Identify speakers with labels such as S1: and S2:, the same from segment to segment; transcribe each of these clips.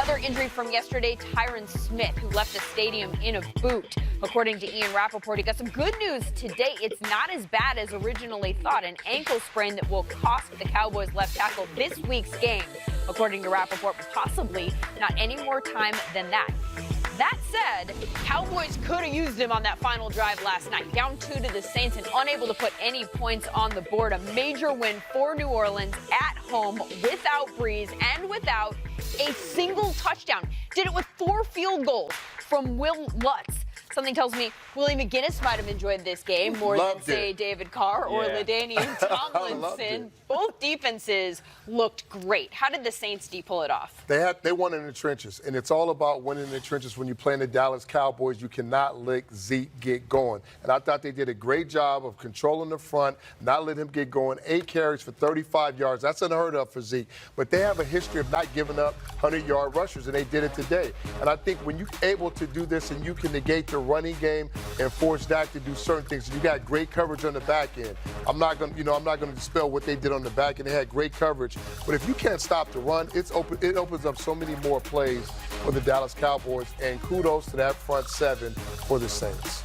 S1: Another injury from yesterday, Tyron Smith, who left the stadium in a boot. According to Ian Rappaport, he got some good news today. It's not as bad as originally thought. An ankle sprain that will cost the Cowboys left tackle this week's game. According to Rappaport, possibly not any more time than that. That said, Cowboys could have used him on that final drive last night. Down 2 to the Saints and unable to put any points on the board. A major win for New Orleans at home without Breeze and without a single touchdown. Did it with 4 field goals from Will Lutz. Something tells me Willie McGinnis might have enjoyed this game more than, say, David Carr or LaDainian Tomlinson. Both defenses looked great. How did the Saints D pull it off?
S2: They won in the trenches, and it's all about winning in the trenches. When you play in the Dallas Cowboys, you cannot let Zeke get going. And I thought they did a great job of controlling the front, not letting him get going. 8 carries for 35 yards. That's unheard of for Zeke. But they have a history of not giving up 100-yard rushers, and they did it today. And I think when you're able to do this and you can negate the running game and force Dak to do certain things, and you got great coverage on the back end. I'm not going to dispel what they did on the back end. They had great coverage. But if you can't stop the run, it opens up so many more plays for the Dallas Cowboys. And kudos to that front 7 for the Saints.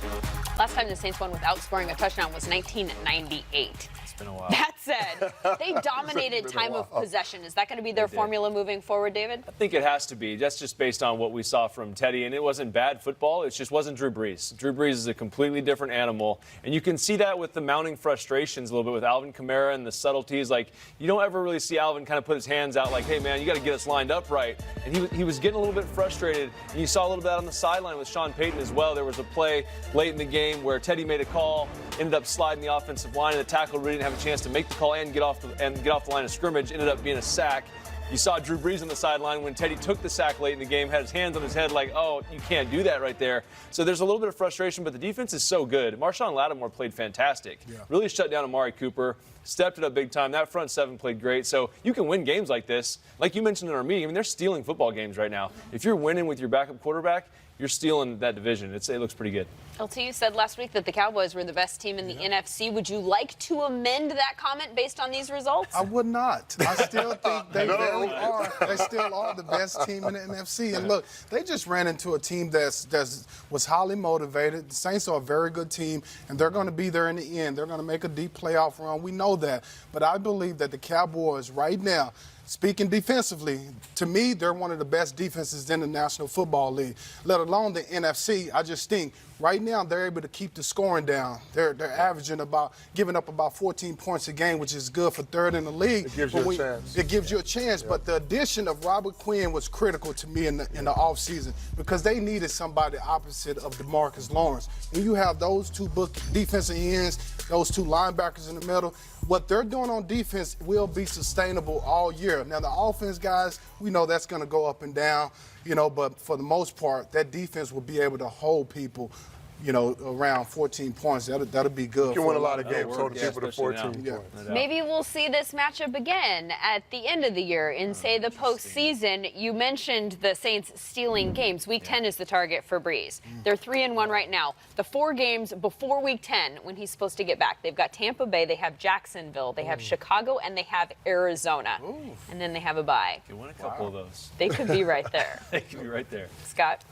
S1: Last time the Saints won without scoring a touchdown was 1998.
S3: It's been a while.
S1: That said, they dominated time of possession. Is that going to be their formula moving forward, David?
S3: I think it has to be. That's just based on what we saw from Teddy. And it wasn't bad football. It just wasn't Drew Brees. Drew Brees is a completely different animal. And you can see that with the mounting frustrations a little bit with Alvin Kamara and the subtleties. Like, you don't ever really see Alvin kind of put his hands out like, hey, man, you got to get us lined up right. And he was getting a little bit frustrated. And you saw a little bit on the sideline with Sean Payton as well. There was a play late in the game where Teddy made a call, ended up sliding the offensive line, and the tackle really didn't have a chance to make the call and get off the line of scrimmage. Ended up being a sack. You saw Drew Brees on the sideline when Teddy took the sack late in the game, had his hands on his head like, oh, you can't do that right there. So there's a little bit of frustration, but the defense is so good. Marshawn Lattimore played fantastic. Yeah. Really shut down Amari Cooper, stepped it up big time. That front 7 played great. So you can win games like this. Like you mentioned in our meeting, I mean, they're stealing football games right now. If you're winning with your backup quarterback, you're stealing that division. It looks pretty good.
S1: LT, you said last week that the Cowboys were the best team in the NFC. Would you like to amend that comment based on these results?
S4: I would not. I still think they very are. They still are the best team in the NFC. And look, they just ran into a team that was highly motivated. The Saints are a very good team, and they're going to be there in the end. They're going to make a deep playoff run. We know that. But I believe that the Cowboys right now, speaking defensively, to me, they're one of the best defenses in the National Football League, let alone the NFC. I just think right now they're able to keep the scoring down. They're averaging giving up about 14 points a game, which is good for 3rd in the league.
S2: It gives you a chance.
S4: It gives you a chance. Yeah. But the addition of Robert Quinn was critical to me in the offseason because they needed somebody opposite of DeMarcus Lawrence. When you have those 2 defensive ends, those 2 linebackers in the middle, what they're doing on defense will be sustainable all year. Now, the offense, guys, we know that's going to go up and down, but for the most part, that defense will be able to hold people, around 14 points. That'll be good.
S2: You can win a lot of games holding people to 14 points.
S1: Maybe we'll see this matchup again at the end of the year in, say, the postseason. You mentioned the Saints stealing games. Week 10 is the target for Breeze. They're 3-1 right now. The 4 games before Week 10, when he's supposed to get back, they've got Tampa Bay, they have Jacksonville, they have Chicago, and they have Arizona. And then they have a bye.
S3: You win a couple of those.
S1: They could be right there.
S3: They could be right there.
S1: Scott?